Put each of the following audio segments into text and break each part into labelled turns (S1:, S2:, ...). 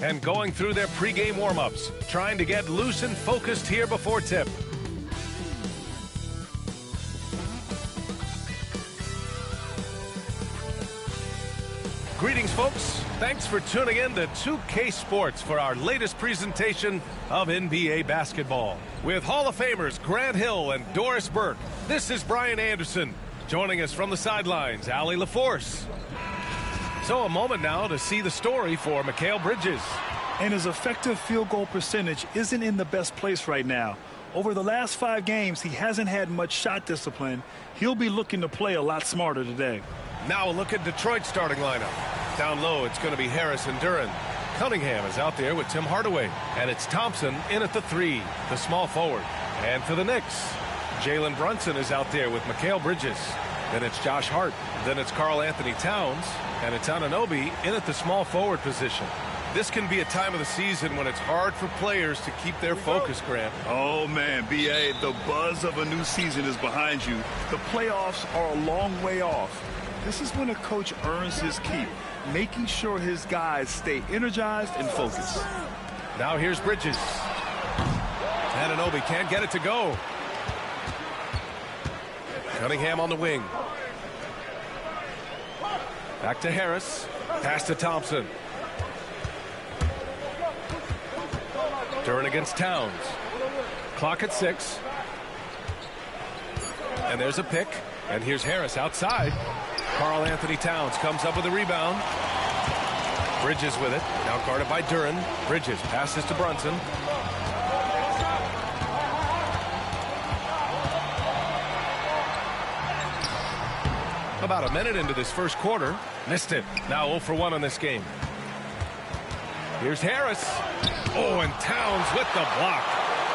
S1: and going through their pregame warm-ups, trying to get loose and focused here before tip. Greetings, folks. Thanks for tuning in to 2K Sports for our latest presentation of NBA basketball. With Hall of Famers Grant Hill and Doris Burke, this is Brian Anderson. Joining us from the sidelines, Allie LaForce. So a moment now to see the story for Mikal Bridges.
S2: And his effective field goal percentage isn't in the best place right now. Over the last 5 games, he hasn't had much shot discipline. He'll be looking to play a lot smarter today.
S1: Now a look at Detroit's starting lineup. Down low, it's going to be Harris and Duren. Cunningham is out there with Tim Hardaway. And it's Thompson in at the 3, the small forward. And for the Knicks, Jalen Brunson is out there with Mikal Bridges. Then it's Josh Hart. Then it's Karl Anthony Towns. And it's Anunoby in at the small forward position. This can be a time of the season when it's hard for players to keep their focus, Grant.
S2: Oh, man, B.A., the buzz of a new season is behind you. The playoffs are a long way off. This is when a coach earns his keep, making sure his guys stay energized and focused.
S1: Now here's Bridges. Anunoby can't get it to go. Cunningham on the wing. Back to Harris. Pass to Thompson. Duren against Towns. Clock at 6. And there's a pick. And here's Harris outside. Karl Anthony Towns comes up with a rebound. Bridges with it. Now guarded by Duren. Bridges passes to Brunson. About a minute into this first quarter. Missed it. Now 0 for 1 on this game. Here's Harris. Oh, and Towns with the block.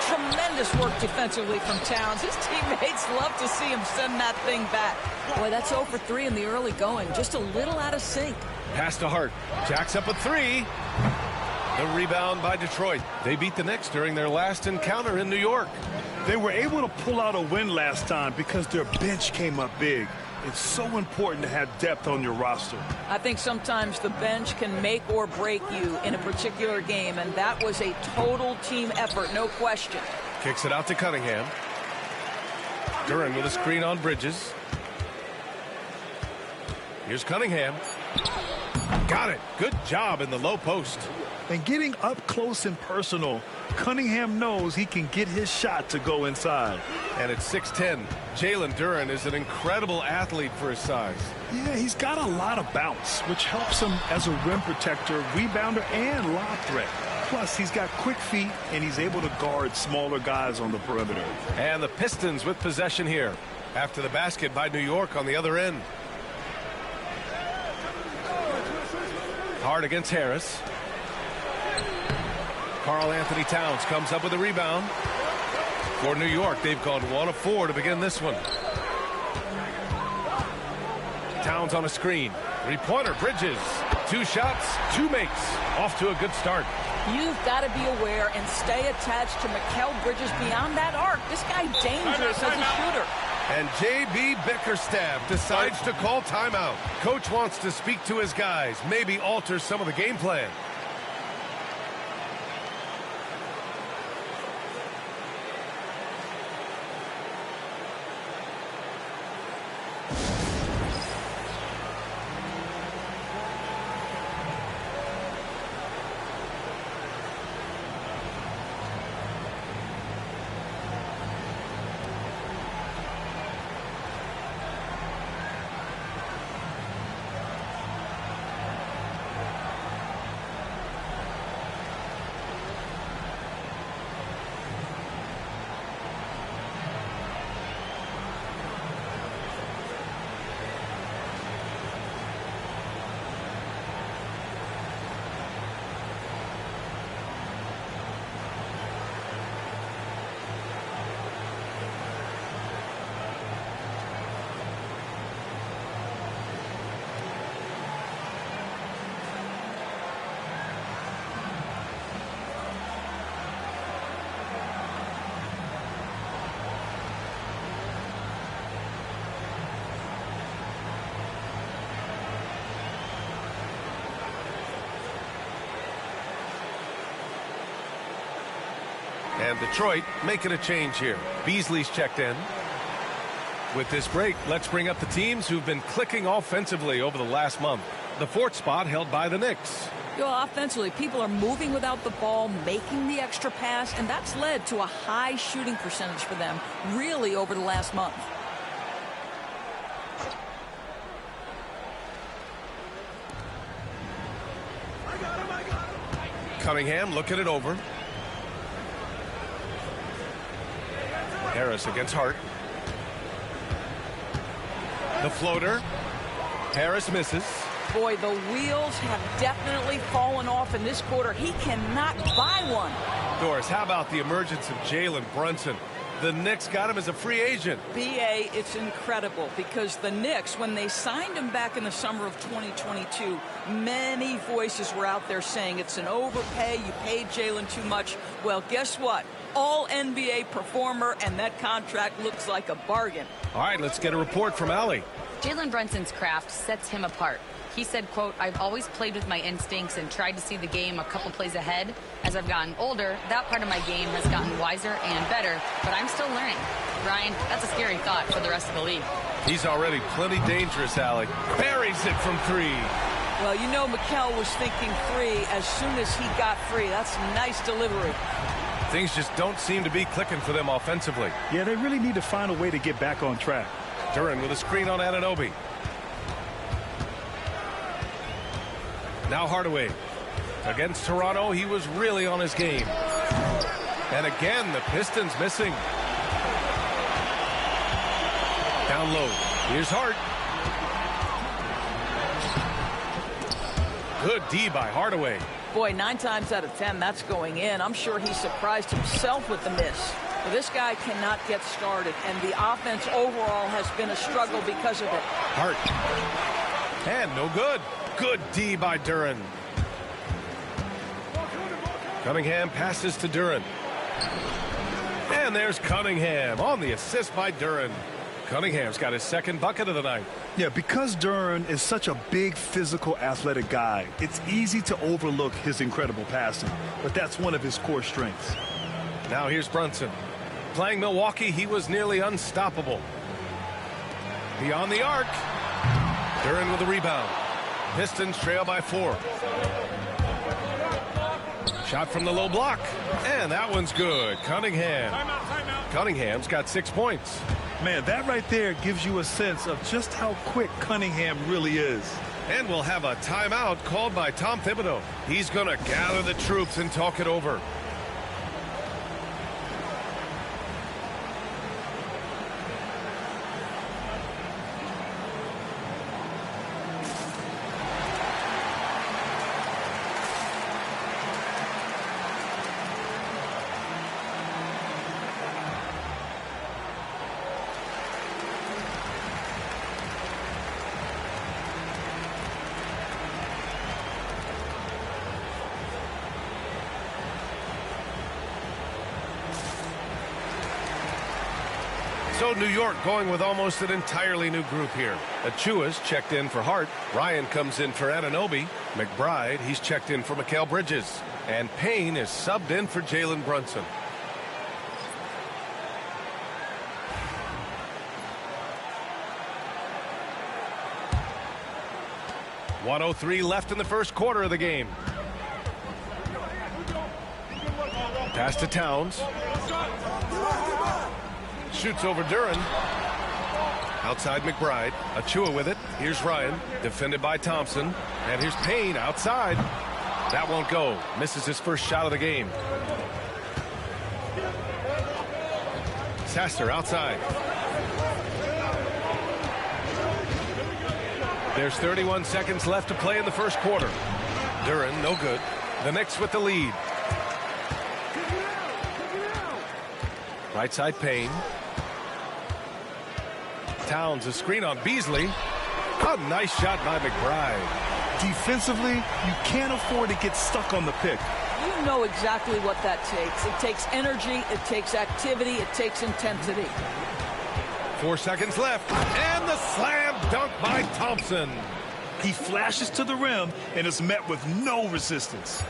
S3: Tremendous work defensively from Towns. His teammates love to see him send that thing back. Boy, that's 0 for 3 in the early going. Just a little out of sync.
S1: Pass to Hart. Jacks up a 3. The rebound by Detroit. They beat the Knicks during their last encounter in New York.
S2: They were able to pull out a win last time because their bench came up big. It's so important to have depth on your roster.
S3: I think sometimes the bench can make or break you in a particular game, and that was a total team effort, no question.
S1: Kicks it out to Cunningham. Duren with a screen on Bridges. Here's Cunningham. Got it. Good job in the low post.
S2: And getting up close and personal, Cunningham knows he can get his shot to go inside.
S1: And it's 6'10". Jalen Duren is an incredible athlete for his size.
S2: Yeah, he's got a lot of bounce, which helps him as a rim protector, rebounder, and lob threat. Plus, he's got quick feet, and he's able to guard smaller guys on the perimeter.
S1: And the Pistons with possession here after the basket by New York on the other end. Hard against Harris. Karl Anthony Towns comes up with a rebound. For New York, they've gone 1 of 4 to begin this one. Towns on a screen. 3-pointer, Bridges. 2 shots, 2 makes. Off to a good start.
S3: You've got to be aware and stay attached to Mikal Bridges beyond that arc. This guy dangerous as a shooter.
S1: And J.B. Bickerstaff decides to call timeout. Coach wants to speak to his guys, maybe alter some of the game plan. And Detroit making a change here. Beasley's checked in. With this break, let's bring up the teams who've been clicking offensively over the last month. The fourth spot held by the Knicks.
S3: Offensively, people are moving without the ball, making the extra pass, and that's led to a high shooting percentage for them, really, over the last month.
S1: Cunningham looking it over. Harris against Hart. The floater. Harris misses.
S3: Boy, the wheels have definitely fallen off in this quarter. He cannot buy one.
S1: Doris, how about the emergence of Jalen Brunson? The Knicks got him as a free agent.
S3: B.A., it's incredible because the Knicks, when they signed him back in the summer of 2022, many voices were out there saying it's an overpay, you paid Jalen too much. Well, guess what? All NBA performer, and that contract looks like a bargain.
S1: All right, let's get a report from Allie.
S4: Jalen Brunson's craft sets him apart. He said, quote, "I've always played with my instincts and tried to see the game a couple plays ahead. As I've gotten older, that part of my game has gotten wiser and better, but I'm still learning." Ryan, that's a scary thought for the rest of the league.
S1: He's already plenty dangerous, Allie. Buries it from three.
S3: Well, you know Mikal was thinking three as soon as he got free. That's nice delivery.
S1: Things just don't seem to be clicking for them offensively.
S2: Yeah, they really need to find a way to get back on track.
S1: Duren with a screen on Anunoby. Now Hardaway. Against Toronto, he was really on his game. And again, the Pistons missing. Down low. Here's Hart. Good D by Hardaway.
S3: Boy, 9 times out of 10, that's going in. I'm sure he surprised himself with the miss. But this guy cannot get started, and the offense overall has been a struggle because of it.
S1: Hart. And no good. Good D by Duren. Cunningham passes to Duren. And there's Cunningham on the assist by Duren. Cunningham's got his second bucket of the night.
S2: Yeah, because Duren is such a big, physical, athletic guy, it's easy to overlook his incredible passing. But that's one of his core strengths.
S1: Now here's Brunson. Playing Milwaukee, he was nearly unstoppable. Beyond the arc. Duren with the rebound. Pistons trail by 4. Shot from the low block. And that one's good. Cunningham. Cunningham's got 6 points.
S2: Man, that right there gives you a sense of just how quick Cunningham really is.
S1: And we'll have a timeout called by Tom Thibodeau. He's going to gather the troops and talk it over. So New York going with almost an entirely new group here. Achua's checked in for Hart. Ryan comes in for Anunoby. McBride, he's checked in for Mikal Bridges. And Payne is subbed in for Jalen Brunson. .103 left in the first quarter of the game. Pass to Towns. Shoots over Duren. Outside McBride. Achua with it. Here's Ryan. Defended by Thompson. And here's Payne outside. That won't go. Misses his first shot of the game. Sasser outside. There's 31 seconds left to play in the first quarter. Duren, no good. The Knicks with the lead. Right side Payne. Towns, a screen on Beasley. A nice shot by McBride.
S2: Defensively, you can't afford to get stuck on the pick.
S3: You know exactly what that takes. It takes energy, it takes activity, it takes intensity.
S1: 4 seconds left. And the slam dunk by Thompson.
S2: He flashes to the rim and is met with no resistance.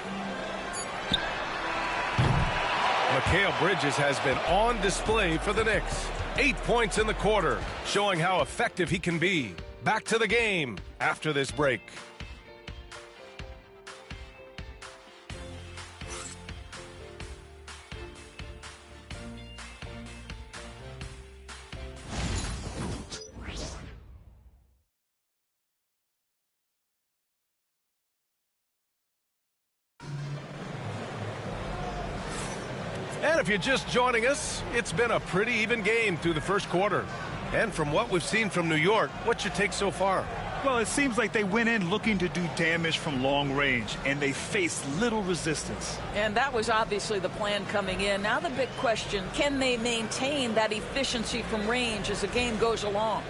S1: Mikal Bridges has been on display for the Knicks. 8 points in the quarter, showing how effective he can be. Back to the game after this break. And if you're just joining us, it's been a pretty even game through the first quarter. And from what we've seen from New York, what's your take so far?
S2: Well, it seems like they went in looking to do damage from long range, and they faced little resistance.
S3: And that was obviously the plan coming in. Now the big question, can they maintain that efficiency from range as the game goes along?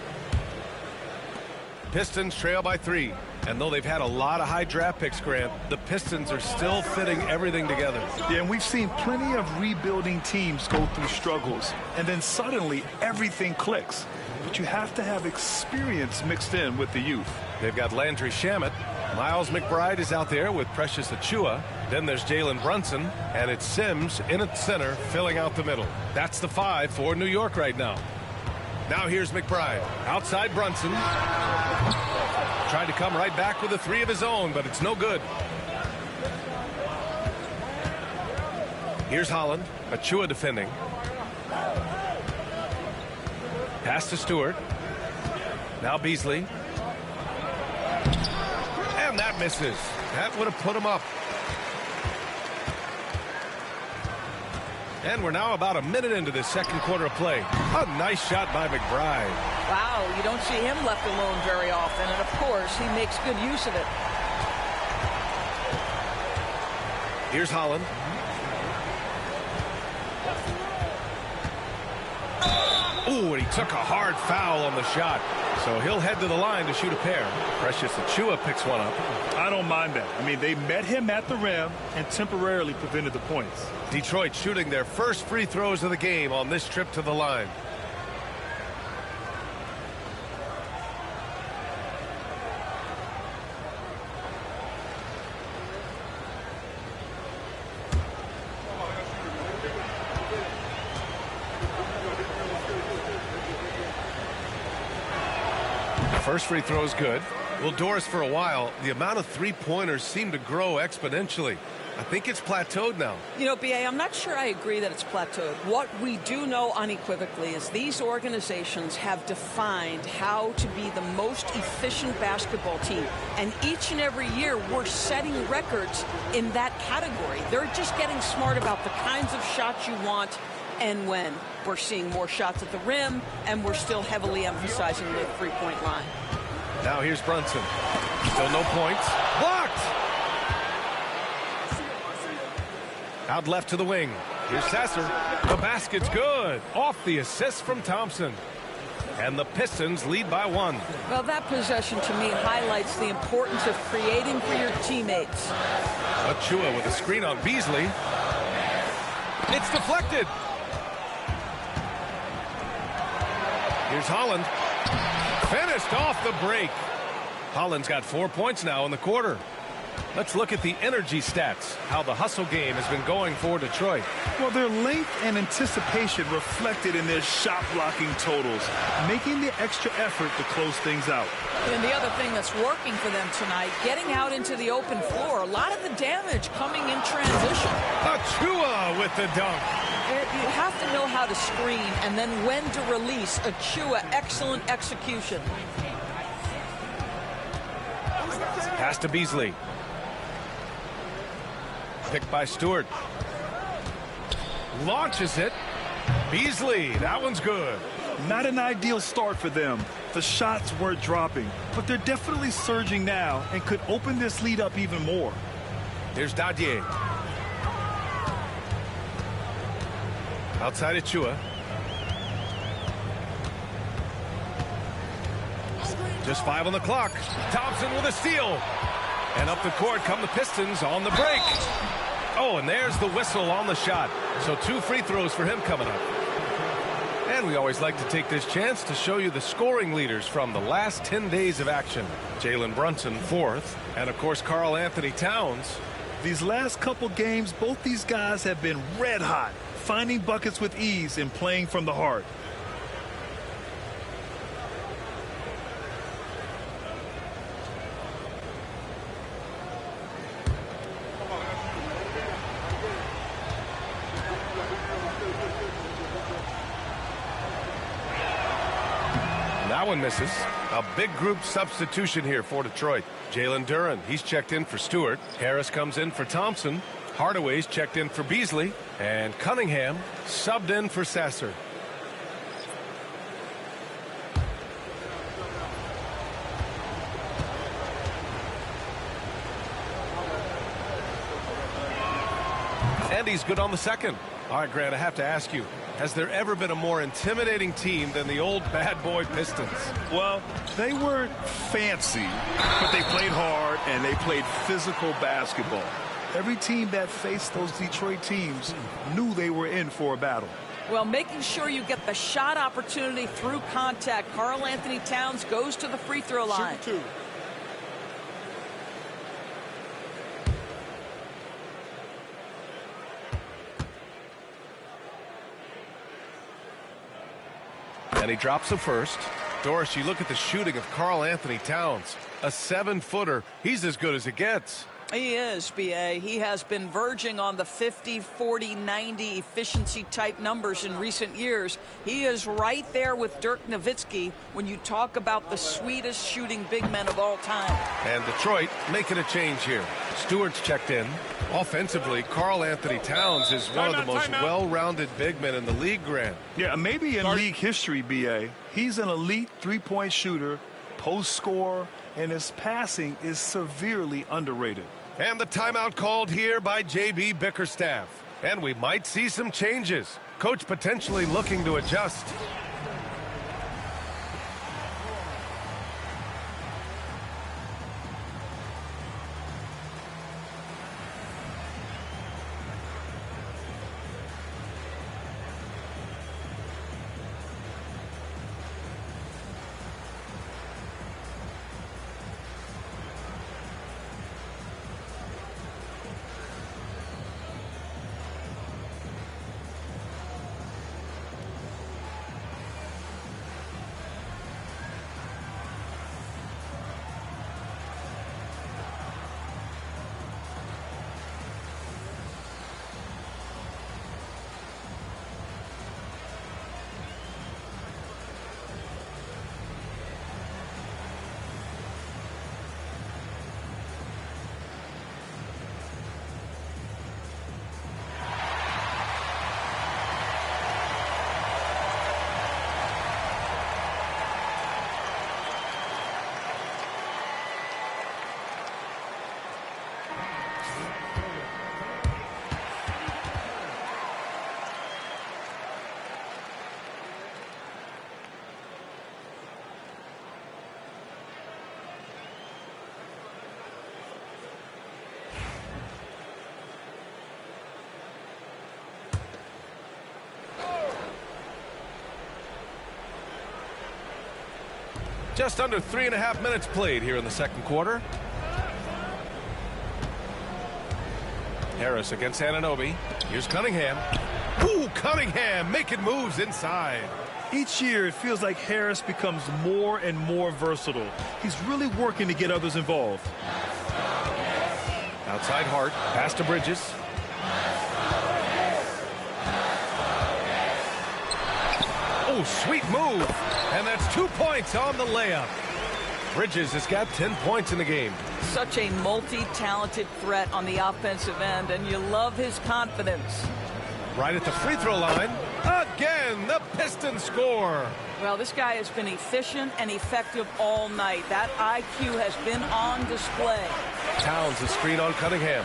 S1: Pistons trail by 3. And though they've had a lot of high draft picks, Grant, the Pistons are still fitting everything together.
S2: Yeah, and we've seen plenty of rebuilding teams go through struggles, and then suddenly everything clicks. But you have to have experience mixed in with the youth.
S1: They've got Landry Shamet. Miles McBride is out there with Precious Achiuwa. Then there's Jalen Brunson, and it's Sims in at center, filling out the middle. That's the 5 for New York right now. Now here's McBride. Outside Brunson. Tried to come right back with a 3 of his own, but it's no good. Here's Holland. Achiuwa defending. Pass to Stewart. Now Beasley. And that misses. That would have put him up. And we're now about a minute into this second quarter of play. A nice shot by McBride.
S3: Wow, you don't see him left alone very often, and of course he makes good use of it.
S1: Here's Holland. Ooh, and he took a hard foul on the shot. So he'll head to the line to shoot a pair. Precious Achiuwa picks one up.
S2: I don't mind that. I mean, they met him at the rim and temporarily prevented the points.
S1: Detroit shooting their first free throws of the game on this trip to the line. First free throw is good. Well, Doris, for a while, the amount of three-pointers seemed to grow exponentially. I think it's plateaued now.
S3: You know, B.A., I'm not sure I agree that it's plateaued. What we do know unequivocally is these organizations have defined how to be the most efficient basketball team. And each and every year, we're setting records in that category. They're just getting smart about the kinds of shots you want and when. We're seeing more shots at the rim, and we're still heavily emphasizing the three-point line.
S1: Now here's Brunson. Still no points. Blocked! Out left to the wing. Here's Sasser. The basket's good. Off the assist from Thompson. And the Pistons lead by 1.
S3: Well, that possession to me highlights the importance of creating for your teammates.
S1: Achiuwa with a screen on Beasley. It's deflected. Here's Holland. Finished off the break. Holland's got 4 points now in the quarter. Let's look at the energy stats, how the hustle game has been going for Detroit.
S2: Well, their length and anticipation reflected in their shot blocking totals, making the extra effort to close things out.
S3: And the other thing that's working for them tonight, getting out into the open floor. A lot of the damage coming in transition.
S1: Achiuwa with the dunk.
S3: You have to know how to screen and then when to release. Achiuwa, excellent execution.
S1: Pass to Beasley. Picked by Stewart. Launches it. Beasley, that one's good.
S2: Not an ideal start for them. The shots weren't dropping, but they're definitely surging now and could open this lead up even more.
S1: Here's Dadier. Outside Achiuwa. Just 5 on the clock. Thompson with a steal. And up the court come the Pistons on the break. Oh, and there's the whistle on the shot. So 2 free throws for him coming up. And we always like to take this chance to show you the scoring leaders from the last 10 days of action. Jalen Brunson 4th. And, of course, Karl-Anthony Towns.
S2: These last couple games, both these guys have been red hot. finding buckets with ease and playing from the heart.
S1: That one misses. A big group substitution here for Detroit. Jalen Duren, he's checked in for Stewart. Harris comes in for Thompson. Hardaway's checked in for Beasley. And Cunningham subbed in for Sasser. And he's good on the second. All right, Grant, I have to ask you, has there ever been a more intimidating team than the old bad boy Pistons?
S2: Well, they weren't fancy, but they played hard and they played physical basketball. Every team that faced those Detroit teams knew they were in for a battle.
S3: Well, making sure you get the shot opportunity through contact. Karl Anthony Towns goes to the free throw line.
S5: Shoot 2.
S1: And he drops the first. Doris, you look at the shooting of Karl Anthony Towns. A 7-footer. He's as good as it gets.
S3: He is, B.A. He has been verging on the 50, 40, 90 efficiency type numbers in recent years. He is right there with Dirk Nowitzki when you talk about the sweetest shooting big men of all time.
S1: And Detroit making a change here. Stewart's checked in. Offensively, Karl Anthony Towns is one of the most well-rounded big men in the league, Grant.
S2: Yeah, maybe in league history, B.A. He's an elite three-point shooter, post scorer, and his passing is severely underrated.
S1: And the timeout called here by J.B. Bickerstaff. And we might see some changes. Coach potentially looking to adjust. Just under 3.5 minutes played here in the second quarter. Harris against Anunoby. Here's Cunningham. Ooh, Cunningham making moves inside.
S2: Each year, it feels like Harris becomes more and more versatile. He's really working to get others involved.
S1: Outside Hart, pass to Bridges. Oh, sweet move. And that's 2 points on the layup. Bridges has got 10 points in the game.
S3: Such a multi-talented threat on the offensive end, and you love his confidence.
S1: Right at the free throw line. Again, the Pistons score.
S3: Well, this guy has been efficient and effective all night. That IQ has been on display.
S1: Towns a screen on Cunningham.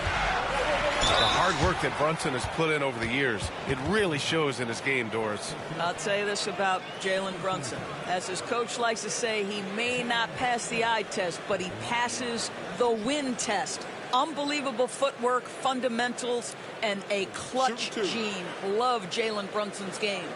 S1: The hard work that Brunson has put in over the years, it really shows in his game, Doris.
S3: I'll say this about Jalen Brunson. As his coach likes to say, he may not pass the eye test, but he passes the win test. Unbelievable footwork, fundamentals, and a clutch gene. Love Jalen Brunson's game.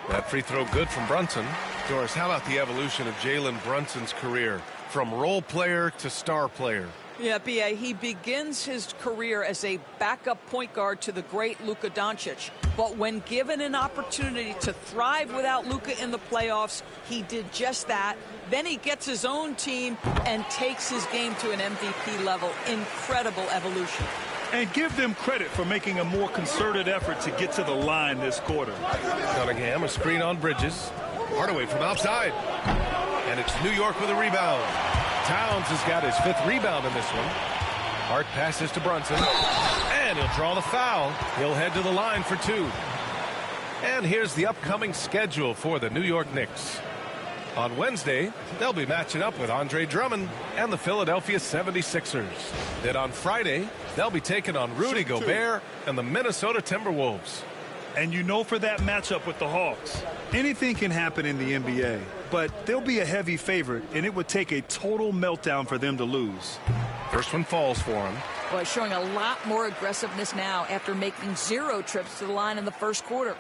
S1: That free throw good from Brunson. Doris, how about the evolution of Jalen Brunson's career from role player to star player?
S3: Yeah, B.A., he begins his career as a backup point guard to the great Luka Doncic. But when given an opportunity to thrive without Luka in the playoffs, he did just that. Then he gets his own team and takes his game to an MVP level. Incredible evolution.
S2: And give them credit for making a more concerted effort to get to the line this quarter.
S1: Cunningham, a screen on Bridges. Hardaway from outside. And it's New York with a rebound. Towns has got his 5th rebound in this one. Hart passes to Brunson. And he'll draw the foul. He'll head to the line for 2. And here's the upcoming schedule for the New York Knicks. On Wednesday, they'll be matching up with Andre Drummond and the Philadelphia 76ers. Then on Friday, they'll be taking on Rudy Gobert and the Minnesota Timberwolves.
S2: And you know, for that matchup with the Hawks, anything can happen in the NBA, but they'll be a heavy favorite, and it would take a total meltdown for them to lose.
S1: First one falls for him.
S3: Well, showing a lot more aggressiveness now after making 0 trips to the line in the first quarter.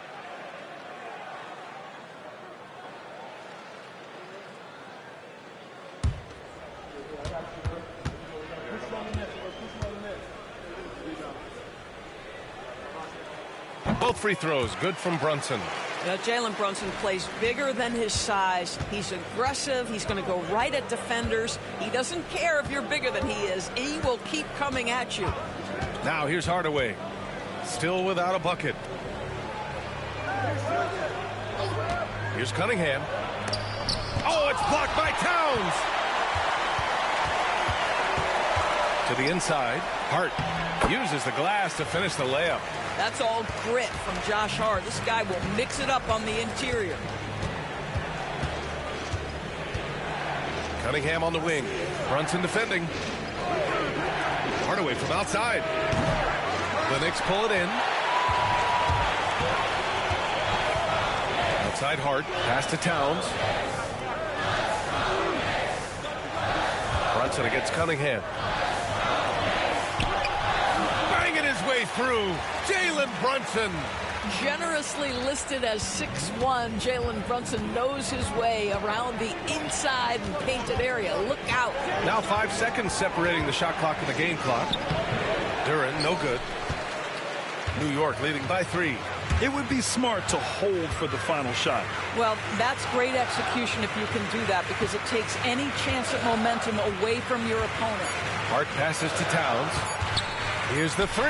S1: Both free throws good from Brunson.
S3: Jalen Brunson plays bigger than his size. He's aggressive. He's going to go right at defenders. He doesn't care if you're bigger than he is. He will keep coming at you.
S1: Now here's Hardaway. Still without a bucket. Here's Cunningham. Oh, it's blocked by Towns. To the inside. Hart uses the glass to finish the layup.
S3: That's all grit from Josh Hart. This guy will mix it up on the interior.
S1: Cunningham on the wing. Brunson defending. Hardaway from outside. The Knicks pull it in. Outside Hart. Pass to Towns. Brunson against Cunningham. Banging his way through. Jalen Brunson.
S3: Generously listed as 6'1", Jalen Brunson knows his way around the inside and painted area. Look out.
S1: Now 5 seconds separating the shot clock and the game clock. Duren, no good. New York leading by 3.
S2: It would be smart to hold for the final shot.
S3: Well, that's great execution if you can do that, because it takes any chance at momentum away from your opponent.
S1: Hart passes to Towns. Here's the 3.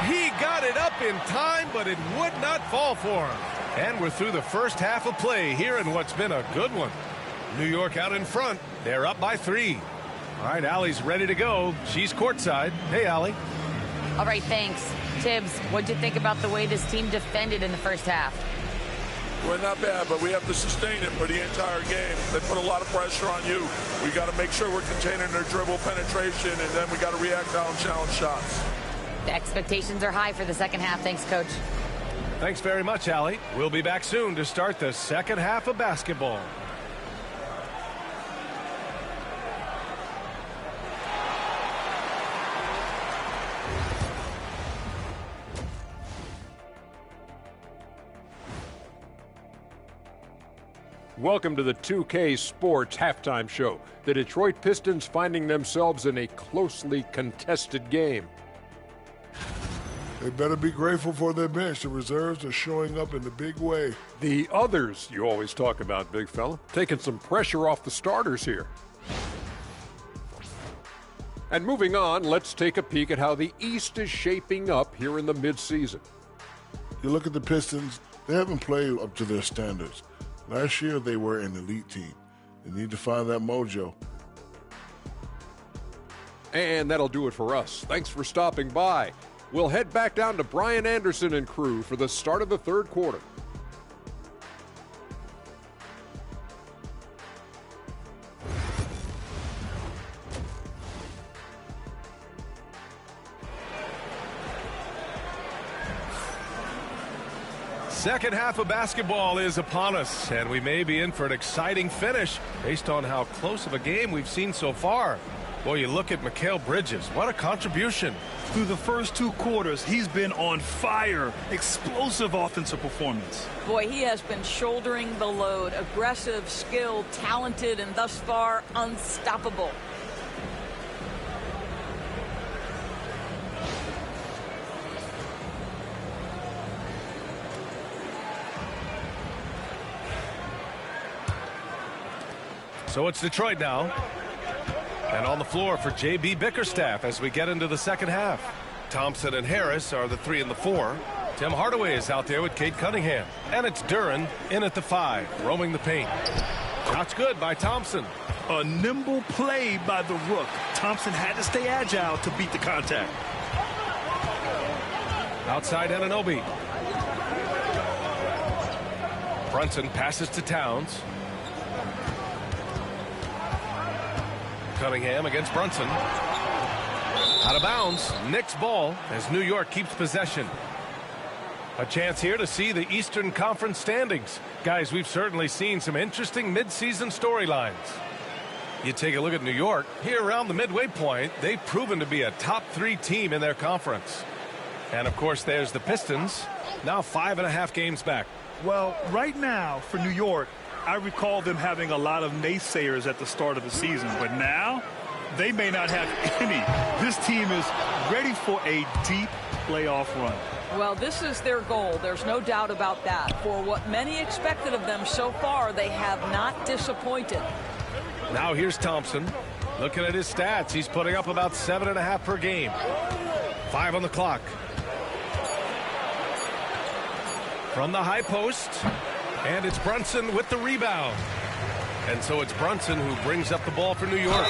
S1: He got it up in time, but it would not fall for him. And we're through the first half of play here in what's been a good one. New York out in front. They're up by 3. All right, Allie's ready to go. She's courtside. Hey, Allie.
S4: All right, thanks. Tibbs, what'd you think about the way this team defended in the first half?
S5: Well, not bad, but we have to sustain it for the entire game. They put a lot of pressure on you. We got to make sure we're containing their dribble penetration, and then we got to react on challenge shots.
S4: The expectations are high for the second half. Thanks, Coach.
S1: Thanks very much, Allie. We'll be back soon to start the second half of basketball.
S6: Welcome to the 2K Sports Halftime Show. The Detroit Pistons finding themselves in a closely contested game.
S7: They better be grateful for their bench. The reserves are showing up in a big way.
S6: The others you always talk about, big fella, taking some pressure off the starters here. And moving on, let's take a peek at how the East is shaping up here in the midseason.
S7: You look at the Pistons, they haven't played up to their standards. Last year, they were an elite team. They need to find that mojo.
S6: And that'll do it for us. Thanks for stopping by. We'll head back down to Brian Anderson and crew for the start of the third quarter.
S1: Second half of basketball is upon us, and we may be in for an exciting finish based on how close of a game we've seen so far. Boy, you look at Mikal Bridges. What a contribution.
S2: Through the first 2 quarters, he's been on fire. Explosive offensive performance.
S3: Boy, he has been shouldering the load. Aggressive, skilled, talented, and thus far unstoppable.
S1: So it's Detroit now. And on the floor for J.B. Bickerstaff as we get into the second half. Thompson and Harris are the 3 and the 4. Tim Hardaway is out there with Cade Cunningham. And it's Duren in at the 5, roaming the paint. Shot's good by Thompson.
S2: A nimble play by the Rook. Thompson had to stay agile to beat the contact.
S1: Outside Anunoby. Brunson passes to Towns. Cunningham against Brunson. Out of bounds. Knicks ball as New York keeps possession. A chance here to see the Eastern Conference standings. Guys, we've certainly seen some interesting midseason storylines. You take a look at New York. Here around the midway point, they've proven to be a top 3 team in their conference. And of course, there's the Pistons, now 5.5 games back.
S2: Well, right now for New York, I recall them having a lot of naysayers at the start of the season, but now they may not have any. This team is ready for a deep playoff run.
S3: Well, this is their goal. There's no doubt about that. For what many expected of them so far, they have not disappointed.
S1: Now here's Thompson. Looking at his stats, he's putting up about 7.5 per game. 5 on the clock. From the high post. And it's Brunson with the rebound. And so it's Brunson who brings up the ball for New York.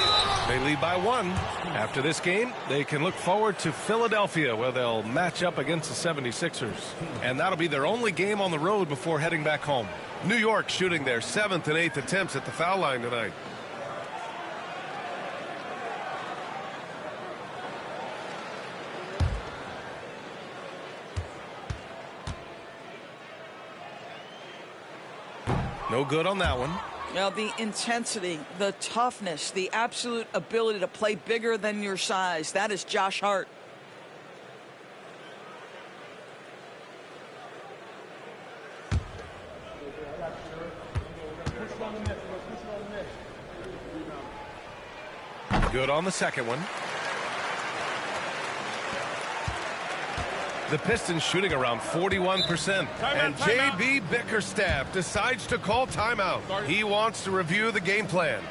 S1: They lead by 1. After this game, they can look forward to Philadelphia, where they'll match up against the 76ers. And that'll be their only game on the road before heading back home. New York shooting their 7th and 8th attempts at the foul line tonight. No good on that one.
S3: Now, the intensity, the toughness, the absolute ability to play bigger than your size. That is Josh Hart.
S1: Good on the second one. The Pistons shooting around 41%. And J.B. Bickerstaff decides to call timeout. He wants to review the game plan.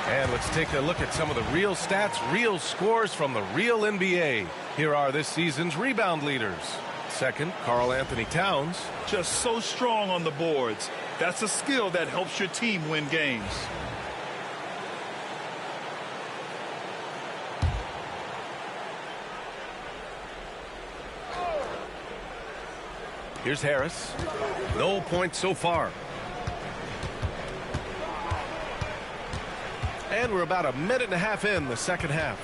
S1: And let's take a look at some of the real stats, real scores from the real NBA. Here are this season's rebound leaders. Second, Karl Anthony Towns.
S2: Just so strong on the boards. That's a skill that helps your team win games.
S1: Here's Harris. No points so far. And we're about 1.5 minutes in the second half.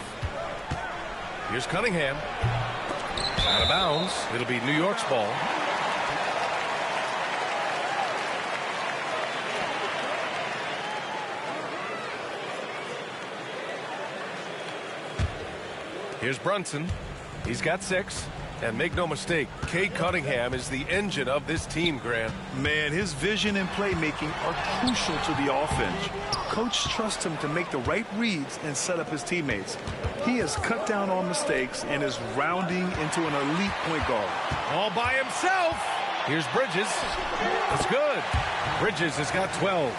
S1: Here's Cunningham. Out of bounds. It'll be New York's ball. Here's Brunson. He's got 6. And make no mistake, Cade Cunningham is the engine of this team, Grant.
S2: Man, his vision and playmaking are crucial to the offense. Coach trusts him to make the right reads and set up his teammates. He has cut down on mistakes and is rounding into an elite point guard.
S1: All by himself. Here's Bridges. It's good. Bridges has got 12.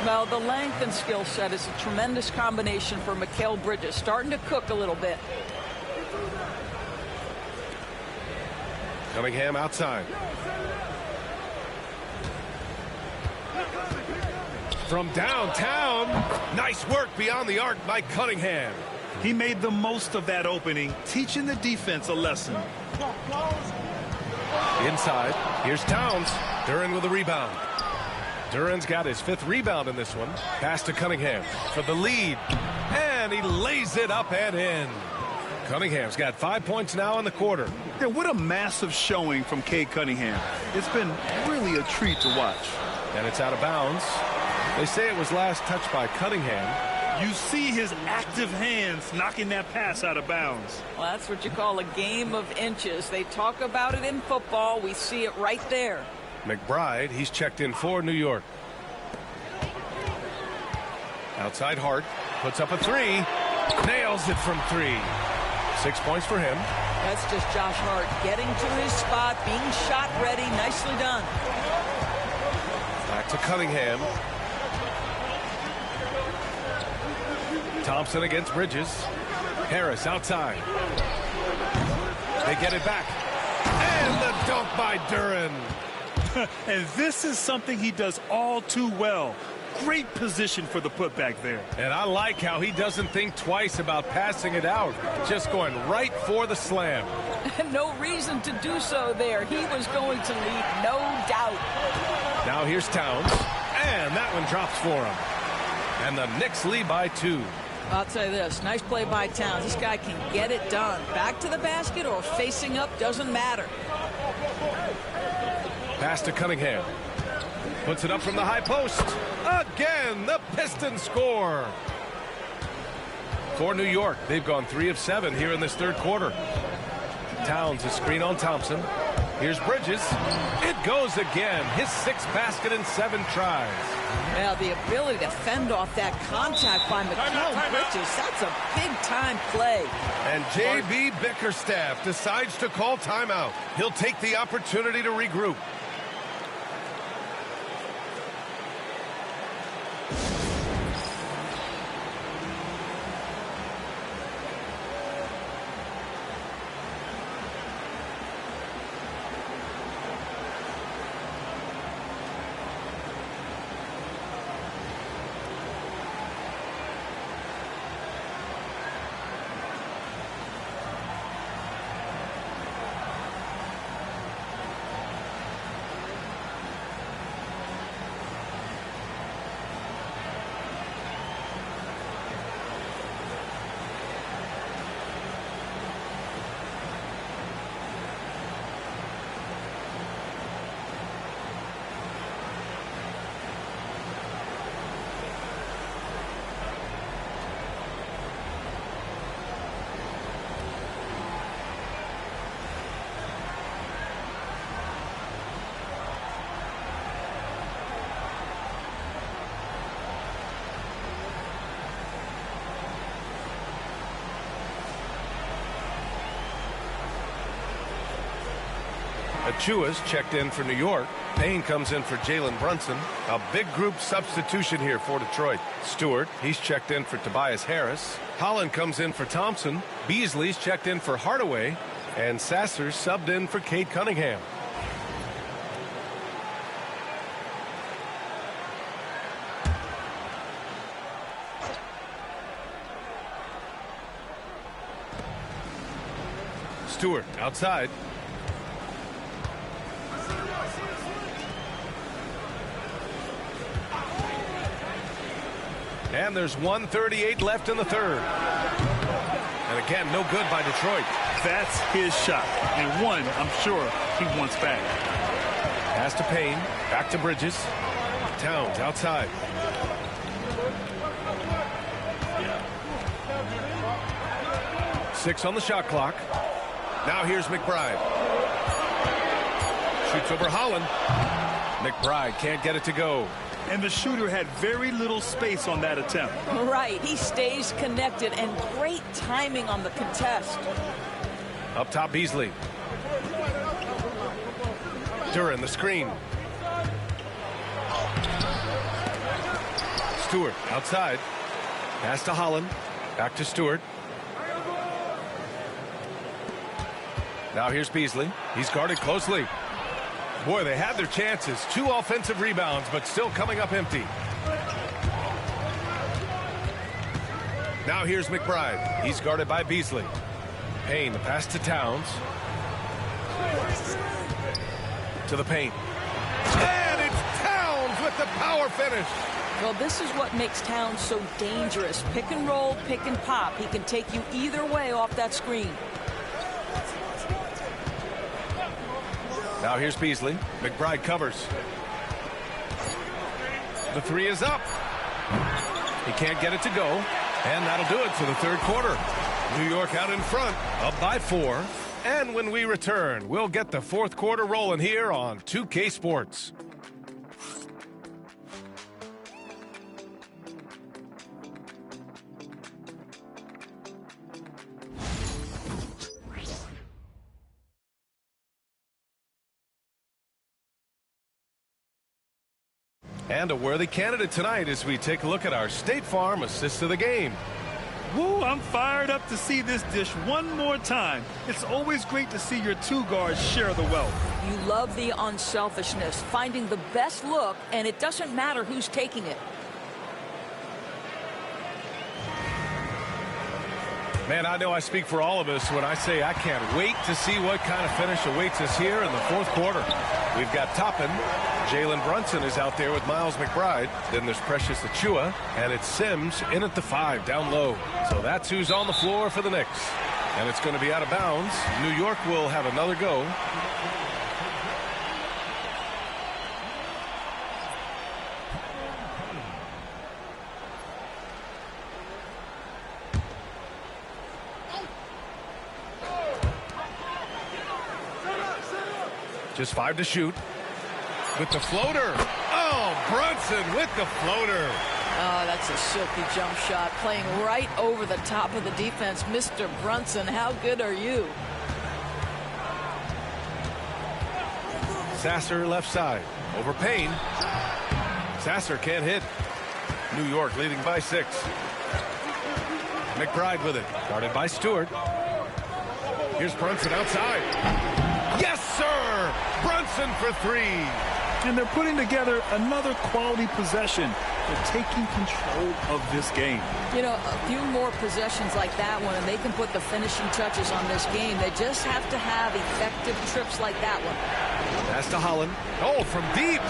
S3: Well, the length and skill set is a tremendous combination for Mikal Bridges. Starting to cook a little bit.
S1: Cunningham outside. From downtown. Nice work beyond the arc by Cunningham.
S2: He made the most of that opening, teaching the defense a lesson.
S1: Inside. Here's Towns. Duren with a rebound. Duren's got his 5th rebound in this one. Pass to Cunningham for the lead. And he lays it up and in. Cunningham's got 5 points now in the quarter.
S2: Yeah, what a massive showing from Cade Cunningham. It's been really a treat to watch.
S1: And it's out of bounds. They say it was last touched by Cunningham.
S2: You see his active hands knocking that pass out of bounds.
S3: Well, that's what you call a game of inches. They talk about it in football. We see it right there.
S1: McBride, he's checked in for New York. Outside Hart, puts up a 3. Nails it from 3. 6 points for him.
S3: That's just Josh Hart getting to his spot, being shot ready. Nicely done.
S1: Back to Cunningham. Thompson against Bridges. Harris outside. They get it back. And the dunk by Duren.
S2: And this is something he does all too well. Great position for the putback there.
S1: And I like how he doesn't think twice about passing it out. Just going right for the slam.
S3: No reason to do so there. He was going to lead, no doubt.
S1: Now here's Towns. And that one drops for him. And the Knicks lead by 2.
S3: I'll tell you this, nice play by Towns. This guy can get it done. Back to the basket or facing up, doesn't matter.
S1: Pass to Cunningham. Puts it up from the high post. Again, the Pistons score. For New York, they've gone 3 of 7 here in this 3rd quarter. Towns, a screen on Thompson. Here's Bridges. It goes again. His 6th basket in 7 tries.
S3: Now, the ability to fend off that contact by Mikal Bridges, that's a big-time play.
S1: And J.B. Bickerstaff decides to call timeout. He'll take the opportunity to regroup. Achua's checked in for New York. Payne comes in for Jalen Brunson. A big group substitution here for Detroit. Stewart, he's checked in for Tobias Harris. Holland comes in for Thompson. Beasley's checked in for Hardaway. And Sasser's subbed in for Cade Cunningham. Stewart outside. And there's 1:38 left in the 3rd. And again, no good by Detroit.
S2: That's his shot. And one, I'm sure, he wants back.
S1: Pass to Payne. Back to Bridges. Towns outside. Six on the shot clock. Now here's McBride. Shoots over Holland. McBride can't get it to go.
S2: And the shooter had very little space on that attempt.
S3: Right. He stays connected, and great timing on the contest.
S1: Up top, Beasley. Duren, the screen. Stewart outside. Pass to Holland. Back to Stewart. Now here's Beasley. He's guarded closely. Boy, they had their chances. 2 offensive rebounds, but still coming up empty. Now here's McBride. He's guarded by Beasley. Payne, the pass to Towns. To the paint. And it's Towns with the power finish.
S3: Well, this is what makes Towns so dangerous. Pick and roll, pick and pop. He can take you either way off that screen.
S1: Now here's Beasley. McBride covers. The 3 is up. He can't get it to go. And that'll do it for the third quarter. New York out in front, up by 4. And when we return, we'll get the fourth quarter rolling here on 2K Sports. And a worthy candidate tonight as we take a look at our State Farm assist of the game.
S2: Woo, I'm fired up to see this dish one more time. It's always great to see your 2 guards share the wealth.
S3: You love the unselfishness, finding the best look, and it doesn't matter who's taking it.
S1: Man, I know I speak for all of us when I say I can't wait to see what kind of finish awaits us here in the fourth quarter. We've got Toppin. Jalen Brunson is out there with Miles McBride. Then there's Precious Achiuwa, and it's Sims in at the 5 down low. So that's who's on the floor for the Knicks. And it's going to be out of bounds. New York will have another go. Just 5 to shoot. With the floater. Oh, Brunson with the floater.
S3: Oh, that's a silky jump shot, playing right over the top of the defense. Mr. Brunson, how good are you?
S1: Sasser left side. Over Payne. Sasser can't hit. New York leading by 6. McBride with it. Guarded by Stewart. Here's Brunson outside. Yes, sir! Brunson for 3.
S2: And they're putting together another quality possession. They're taking control of this game.
S3: You know, a few more possessions like that one, and they can put the finishing touches on this game. They just have to have effective trips like that one.
S1: Pass to Holland. Oh, from deep.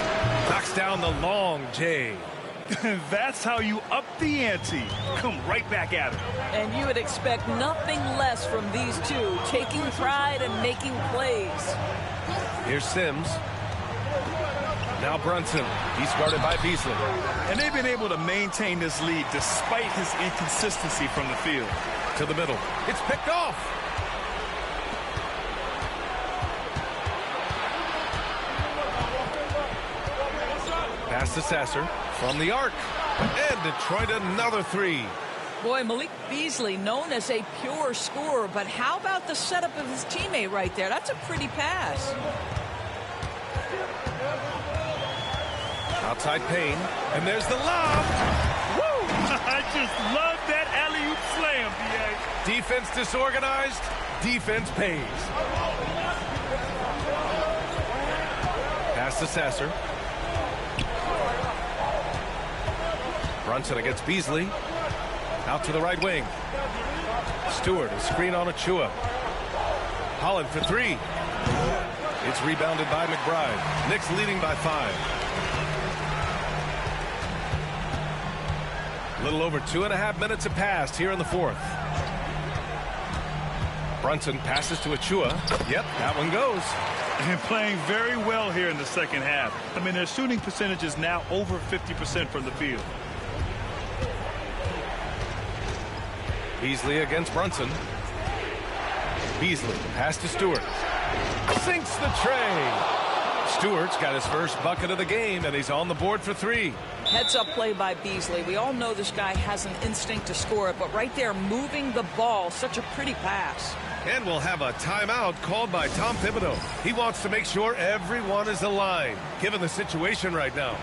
S1: Knocks down the long J.
S2: That's how you up the ante. Come right back at it.
S3: And you would expect nothing less from these two, taking pride and making plays.
S1: Here's Sims. Now Brunson. He's guarded by Beasley.
S2: And they've been able to maintain this lead despite his inconsistency from the field.
S1: To the middle. It's picked off. Pass to Sasser from the arc. And Detroit another 3.
S3: Boy, Malik Beasley, known as a pure scorer, but how about the setup of his teammate right there? That's a pretty pass.
S1: Outside Payne, and there's the lob.
S2: Woo! I just love that alley-oop slam, B.A.
S1: Defense disorganized, defense pays. Pass to Sasser. Brunson against Beasley. Out to the right wing. Stewart, a screen on Achiuwa. Holland for 3. It's rebounded by McBride. Knicks leading by 5. A little over 2.5 minutes have passed here in the fourth. Brunson passes to Achiuwa. Yep, that one goes.
S2: And playing very well here in the second half. I mean, their shooting percentage is now over 50% from the field.
S1: Beasley against Brunson. Beasley, pass to Stewart. Sinks the tray. Stewart's got his first bucket of the game, and he's on the board for 3.
S3: Heads-up play by Beasley. We all know this guy has an instinct to score it, but right there, moving the ball, such a pretty pass.
S1: And we'll have a timeout called by Tom Thibodeau. He wants to make sure everyone is aligned, given the situation right now.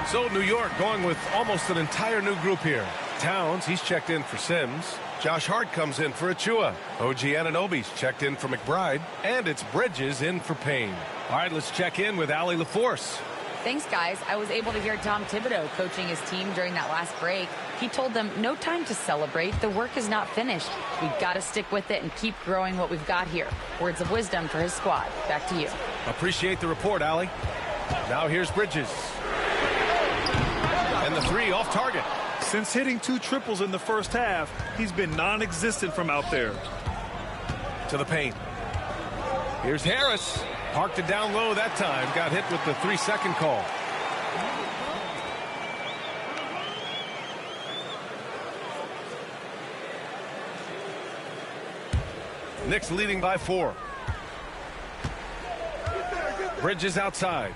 S1: So New York going with almost an entire new group here. Towns, he's checked in for Sims. Josh Hart comes in for Achua. OG Anunoby's checked in for McBride. And it's Bridges in for Payne. All right, let's check in with Allie LaForce.
S4: Thanks, guys. I was able to hear Tom Thibodeau coaching his team during that last break. He told them, no time to celebrate. The work is not finished. We've got to stick with it and keep growing what we've got here. Words of wisdom for his squad. Back to you.
S1: Appreciate the report, Allie. Now here's Bridges. And the 3 off target.
S2: Since hitting 2 triples in the first half, he's been non-existent from out there.
S1: To the paint. Here's Harris. Parked it down low that time. Got hit with the 3-second call. Knicks leading by 4. Bridges outside.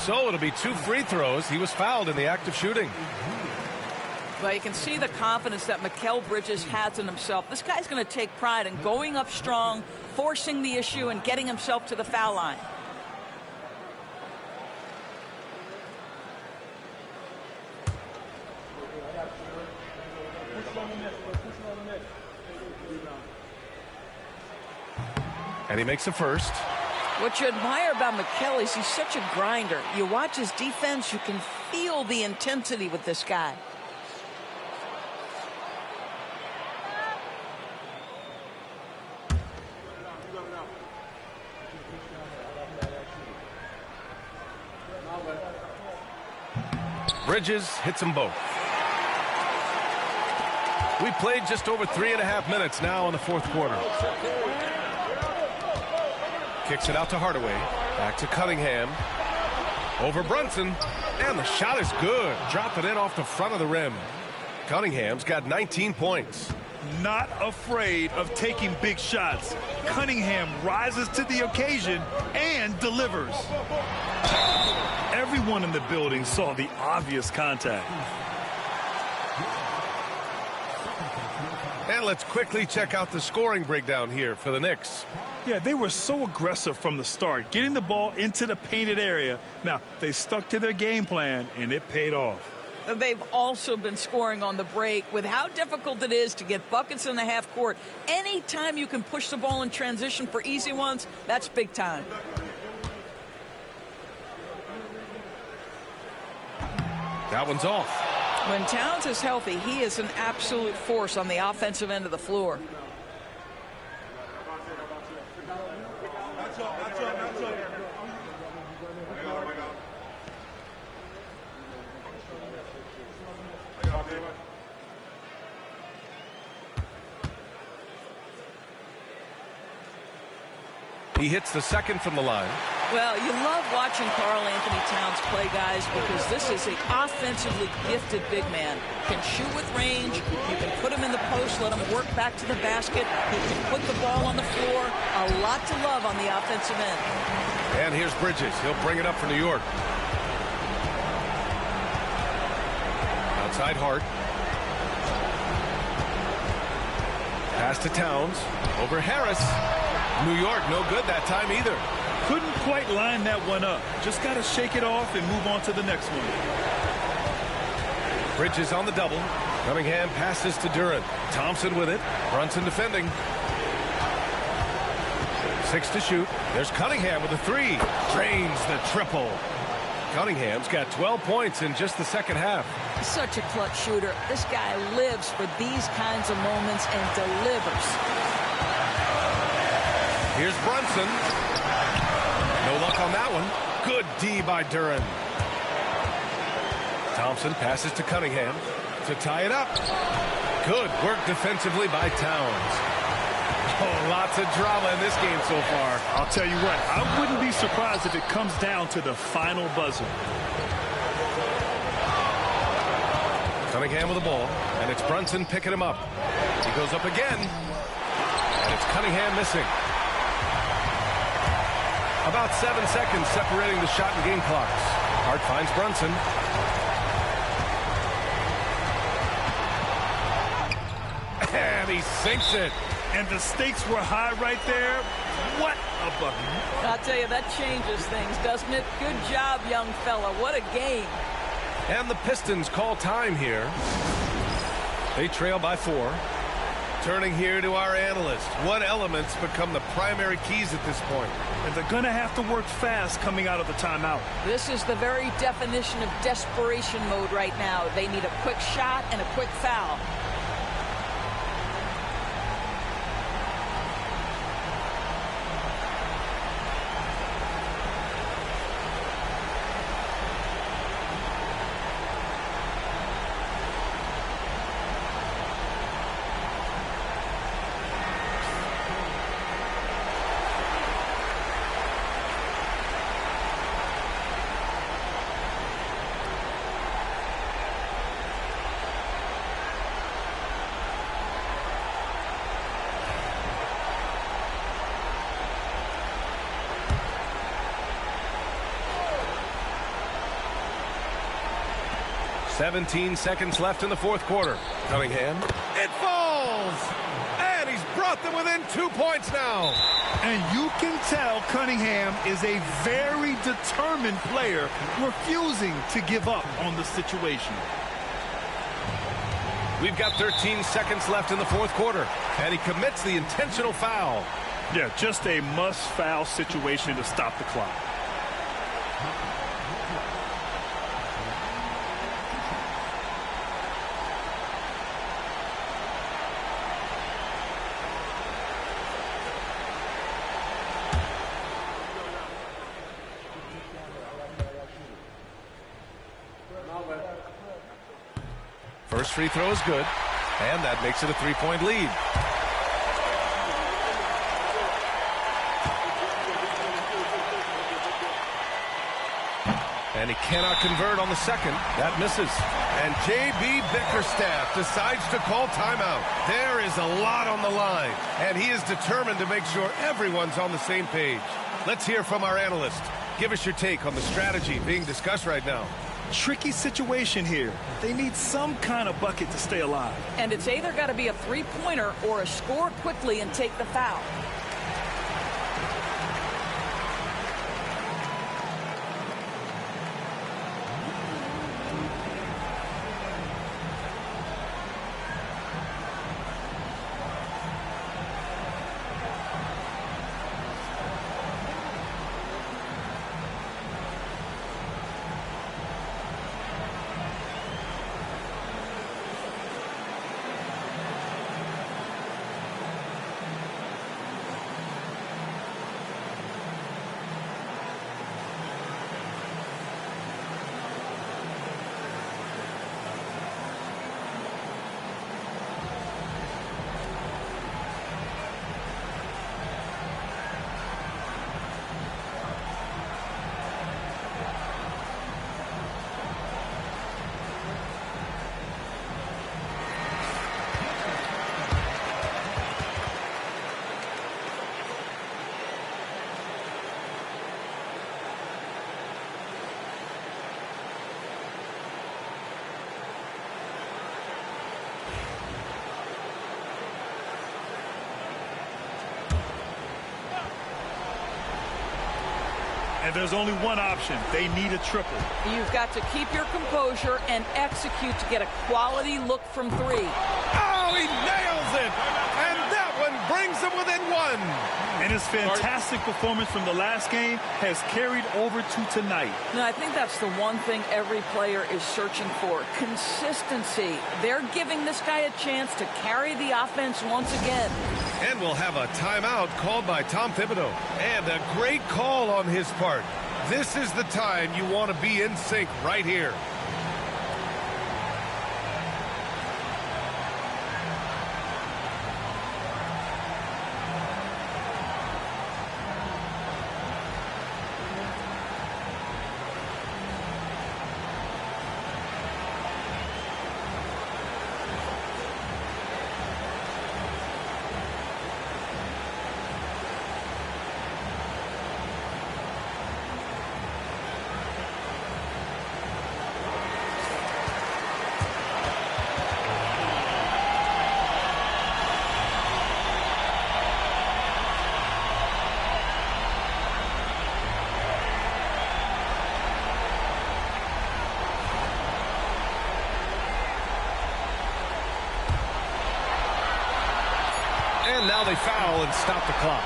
S1: So it'll be 2 free throws. He was fouled in the act of shooting.
S3: Well, you can see the confidence that Mikal Bridges has in himself. This guy's going to take pride in going up strong, forcing the issue, and getting himself to the foul line.
S1: And he makes a first.
S3: What you admire about Mikal is he's such a grinder. You watch his defense, you can feel the intensity with this guy.
S1: Bridges hits them both. We played just over 3.5 minutes now in the fourth quarter. Kicks it out to Hardaway. Back to Cunningham. Over Brunson. And the shot is good. Drop it in off the front of the rim. Cunningham's got 19 points.
S2: Not afraid of taking big shots. Cunningham rises to the occasion and delivers. Everyone in the building saw the obvious contact.
S1: And let's quickly check out the scoring breakdown here for the Knicks.
S2: Yeah, they were so aggressive from the start, getting the ball into the painted area. Now, they stuck to their game plan, and it paid off.
S3: They've also been scoring on the break. With how difficult it is to get buckets in the half court, anytime you can push the ball in transition for easy ones, that's big time.
S1: That one's off.
S3: When Towns is healthy, he is an absolute force on the offensive end of the floor.
S1: He hits the second from the line.
S3: Well, you love watching Karl Anthony Towns play, guys, because this is an offensively gifted big man. Can shoot with range. You can put him in the post, let him work back to the basket. He can put the ball on the floor. A lot to love on the offensive end.
S1: And here's Bridges. He'll bring it up for New York. Outside Hart. Pass to Towns. Over Harris. New York, no good that time either.
S2: Couldn't quite line that one up. Just got to shake it off and move on to the next one.
S1: Bridges on the double. Cunningham passes to Duren. Thompson with it. Brunson defending. 6 to shoot. There's Cunningham with a 3. Drains the triple. Cunningham's got 12 points in just the second half.
S3: Such a clutch shooter. This guy lives for these kinds of moments and delivers.
S1: Here's Brunson. No luck on that one. Good D by Duren. Thompson passes to Cunningham to tie it up. Good work defensively by Towns. Oh, lots of drama in this game so far.
S2: I'll tell you what, I wouldn't be surprised if it comes down to the final buzzer.
S1: Cunningham with the ball, and it's Brunson picking him up. He goes up again, and it's Cunningham missing. About 7 seconds separating the shot and game clocks. Hart finds Brunson. And he sinks it.
S2: And the stakes were high right there. What a bucket.
S3: I'll tell you, that changes things, doesn't it? Good job, young fella. What a game.
S1: And the Pistons call time here. They trail by 4. Turning here to our analyst. What elements become the primary keys at this point?
S2: And they're going to have to work fast coming out of the timeout.
S3: This is the very definition of desperation mode right now. They need a quick shot and a quick foul.
S1: "17 seconds left in the fourth quarter. Cunningham. It falls! And he's brought them within 2 points now.
S2: And you can tell Cunningham is a very determined player, refusing to give up on the situation.
S1: We've got 13 seconds left in the fourth quarter, and he commits the intentional foul.
S2: Yeah, just a must-foul situation to stop the clock.
S1: First free throw is good, and that makes it a 3-point lead. And he cannot convert on the second. That misses. And J.B. Bickerstaff decides to call timeout. There is a lot on the line, and he is determined to make sure everyone's on the same page. Let's hear from our analyst. Give us your take on the strategy being discussed right now.
S2: Tricky situation here. They need some kind of bucket to stay alive.
S3: And it's either got to be a three-pointer or a score quickly and take the foul.
S2: And there's only one option. They need a triple.
S3: You've got to keep your composure and execute to get a quality look from three.
S1: Oh, he nails it! And that one brings them within one.
S2: And his fantastic performance from the last game has carried over to tonight.
S3: Now, I think that's the one thing every player is searching for. Consistency. They're giving this guy a chance to carry the offense once again.
S1: And we'll have a timeout called by Tom Thibodeau. And a great call on his part. This is the time you want to be in sync right here. And now they foul and stop the clock.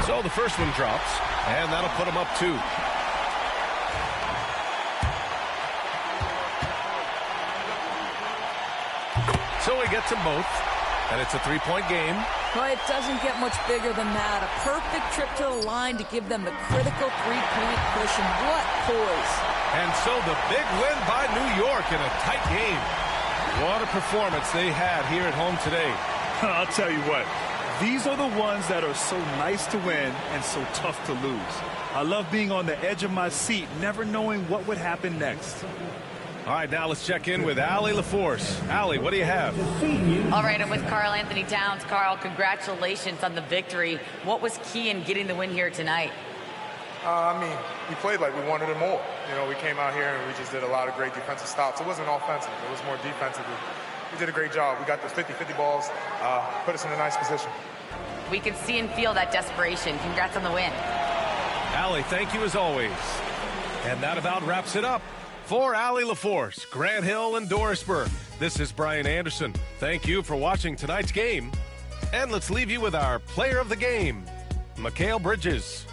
S1: So the first one drops, and that'll put them up 2. So he gets them both, and it's a 3-point game.
S3: Well, it doesn't get much bigger than that. A perfect trip to the line to give them the critical 3-point cushion. What poise.
S1: And so the big win by New York in a tight game. What a performance they had here at home today.
S2: I'll tell you what. These are the ones that are so nice to win and so tough to lose. I love being on the edge of my seat, never knowing what would happen next.
S1: All right, now let's check in with Allie LaForce. Allie, what do you have?
S4: All right, I'm with Karl Anthony Towns. Karl, congratulations on the victory. What was key in getting the win here tonight?
S8: I mean, we played like we wanted it more. You know, we came out here and we just did a lot of great defensive stops. It wasn't offensive. It was more defensive. We did a great job. We got the 50-50 balls, put us in a nice position.
S4: We could see and feel that desperation. Congrats on the win.
S1: Allie, thank you as always. And that about wraps it up. For Allie LaForce, Grant Hill, and Dorisburg, this is Brian Anderson. Thank you for watching tonight's game. And let's leave you with our player of the game, Mikal Bridges.